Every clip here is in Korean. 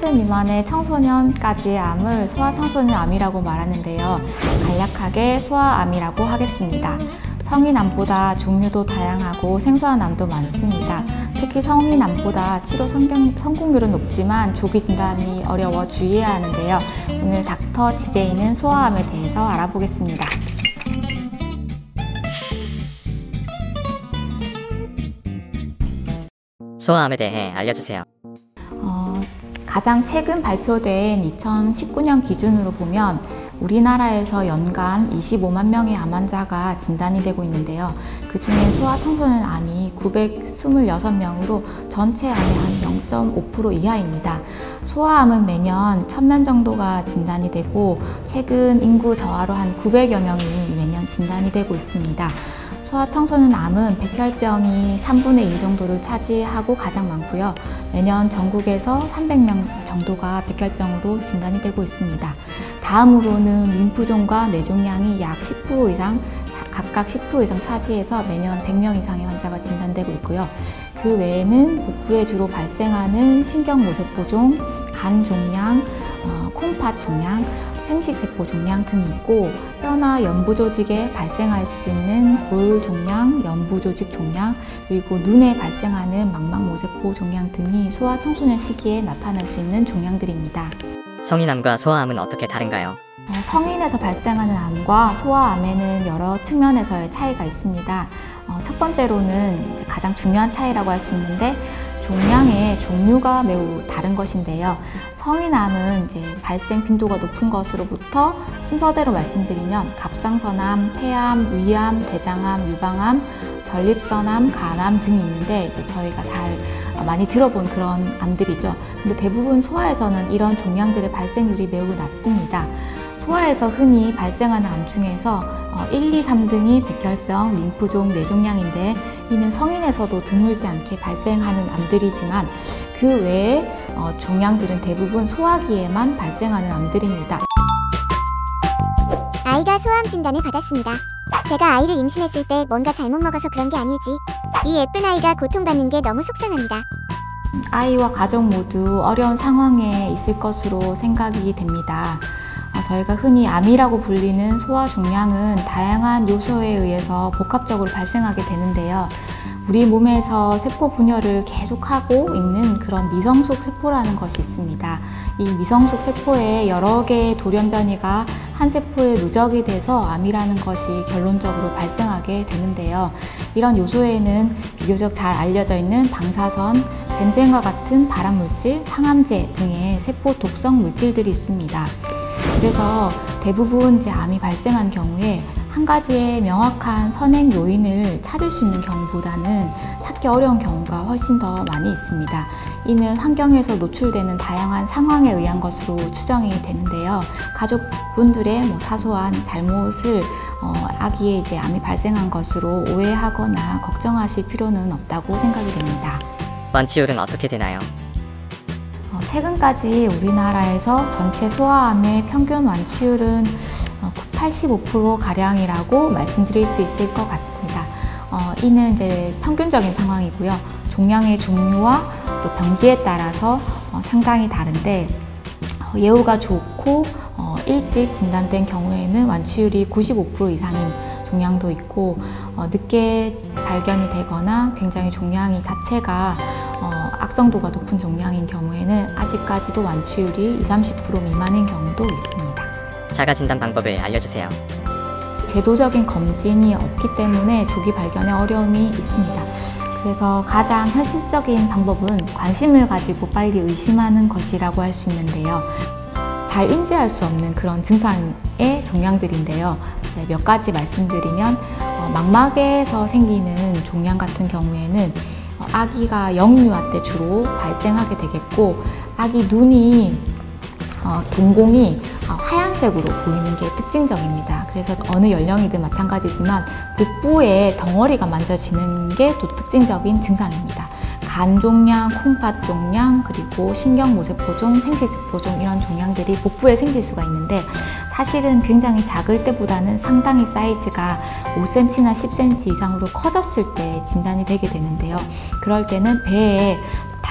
30세 미만의 청소년까지의 암을 소아청소년암이라고 말하는데요. 간략하게 소아암이라고 하겠습니다. 성인암보다 종류도 다양하고 생소한 암도 많습니다. 특히 성인암보다 치료 성공률은 높지만 조기 진단이 어려워 주의해야 하는데요. 오늘 닥터 GJ는 소아암에 대해서 알아보겠습니다. 소아암에 대해 알려주세요. 가장 최근 발표된 2019년 기준으로 보면 우리나라에서 연간 25만 명의 암 환자가 진단이 되고 있는데요. 그중에 소아청소년 암이 926명으로 전체 암의 한 0.5% 이하입니다. 소아암은 매년 1000명 정도가 진단이 되고 최근 인구 저하로 한 900여 명이 매년 진단이 되고 있습니다. 소아청소년 암은 백혈병이 3분의 1 정도를 차지하고 가장 많고요. 매년 전국에서 300명 정도가 백혈병으로 진단이 되고 있습니다. 다음으로는 림프종과 뇌종양이 약 10% 이상, 각각 10% 이상 차지해서 매년 100명 이상의 환자가 진단되고 있고요. 그 외에는 복부에 주로 발생하는 신경모세포종, 간종양, 콩팥 종양, 생식세포 종양 등이 있고 뼈나 연부조직에 발생할 수 있는 골종양, 연부조직 종양, 그리고 눈에 발생하는 망막모세포 종양 등이 소아청소년 시기에 나타날 수 있는 종양들입니다. 성인암과 소아암은 어떻게 다른가요? 성인에서 발생하는 암과 소아암에는 여러 측면에서의 차이가 있습니다. 첫 번째로는 가장 중요한 차이라고 할 수 있는데 종양의 종류가 매우 다른 것인데요. 성인암은 발생 빈도가 높은 것으로부터 순서대로 말씀드리면 갑상선암, 폐암, 위암, 대장암, 유방암, 전립선암, 간암 등이 있는데 저희가 잘 많이 들어본 그런 암들이죠. 근데 대부분 소아에서는 이런 종양들의 발생률이 매우 낮습니다. 소아에서 흔히 발생하는 암 중에서 1, 2, 3등이 백혈병, 림프종, 뇌종양인데 이는 성인에서도 드물지 않게 발생하는 암들이지만 그 외에 종양들은 대부분 소아기에만 발생하는 암들입니다. 아이가 소아암 진단을 받았습니다. 제가 아이를 임신했을 때 뭔가 잘못 먹어서 그런 게 아닐지 이 예쁜 아이가 고통받는 게 너무 속상합니다. 아이와 가족 모두 어려운 상황에 있을 것으로 생각이 됩니다. 저희가 흔히 암이라고 불리는 소아 종양은 다양한 요소에 의해서 복합적으로 발생하게 되는데요. 우리 몸에서 세포 분열을 계속하고 있는 그런 미성숙 세포라는 것이 있습니다. 이 미성숙 세포에 여러 개의 돌연변이가 한 세포에 누적이 돼서 암이라는 것이 결론적으로 발생하게 되는데요. 이런 요소에는 비교적 잘 알려져 있는 방사선, 벤젠과 같은 발암물질, 항암제 등의 세포 독성 물질들이 있습니다. 그래서 대부분 암이 발생한 경우에 한 가지의 명확한 선행 요인을 찾을 수 있는 경우보다는 찾기 어려운 경우가 훨씬 더 많이 있습니다. 이는 환경에서 노출되는 다양한 상황에 의한 것으로 추정이 되는데요. 가족분들의 사소한 잘못을 아기의 암이 발생한 것으로 오해하거나 걱정하실 필요는 없다고 생각이 됩니다. 완치율은 어떻게 되나요? 최근까지 우리나라에서 전체 소아암의 평균 완치율은 85%가량이라고 말씀드릴 수 있을 것 같습니다. 이는 평균적인 상황이고요. 종양의 종류와 또 병기에 따라서 상당히 다른데 예후가 좋고 일찍 진단된 경우에는 완치율이 95% 이상인 종양도 있고 늦게 발견이 되거나 굉장히 종양이 자체가 악성도가 높은 종양인 경우에는 아직까지도 완치율이 20, 30% 미만인 경우도 있습니다. 자가진단 방법을 알려주세요. 제도적인 검진이 없기 때문에 조기 발견에 어려움이 있습니다. 그래서 가장 현실적인 방법은 관심을 가지고 빨리 의심하는 것이라고 할 수 있는데요. 잘 인지할 수 없는 그런 증상의 종양들인데요. 몇 가지 말씀드리면 망막에서 생기는 종양 같은 경우에는 아기가 영유아 때 주로 발생하게 되겠고 아기 눈이 동공이 하얀색으로 보이는 게 특징적입니다. 그래서 어느 연령이든 마찬가지지만 복부에 덩어리가 만져지는 게 또 특징적인 증상입니다. 간종양, 콩팥 종양, 그리고 신경모세포종, 생식세포종 이런 종양들이 복부에 생길 수가 있는데 사실은 굉장히 작을 때보다는 상당히 사이즈가 5cm나 10cm 이상으로 커졌을 때 진단이 되게 되는데요. 그럴 때는 배에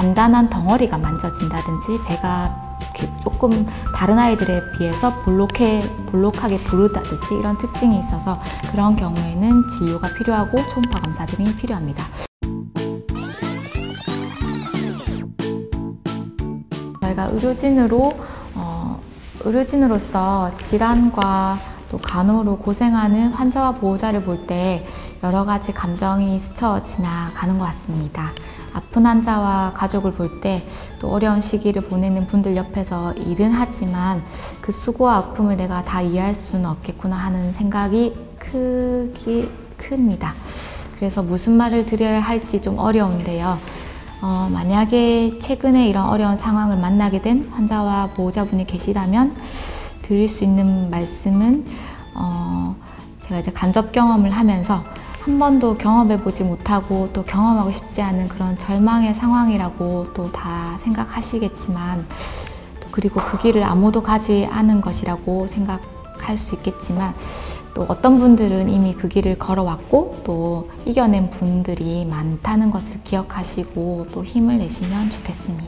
단단한 덩어리가 만져진다든지 배가 이렇게 조금 다른 아이들에 비해서 볼록하게 부르다든지 이런 특징이 있어서 그런 경우에는 진료가 필요하고 초음파 검사 등이 필요합니다. 저희가 의료진으로서 질환과 또 간호로 고생하는 환자와 보호자를 볼 때 여러 가지 감정이 스쳐 지나가는 것 같습니다. 아픈 환자와 가족을 볼 때 또 어려운 시기를 보내는 분들 옆에서 일은 하지만 그 수고와 아픔을 내가 다 이해할 수는 없겠구나 하는 생각이 큽니다. 그래서 무슨 말을 드려야 할지 좀 어려운데요. 만약에 최근에 이런 어려운 상황을 만나게 된 환자와 보호자분이 계시다면 드릴 수 있는 말씀은 제가 이제 간접 경험을 하면서 한 번도 경험해보지 못하고 또 경험하고 싶지 않은 그런 절망의 상황이라고 또 다 생각하시겠지만 또 그리고 그 길을 아무도 가지 않은 것이라고 생각할 수 있겠지만 또 어떤 분들은 이미 그 길을 걸어왔고 또 이겨낸 분들이 많다는 것을 기억하시고 또 힘을 내시면 좋겠습니다.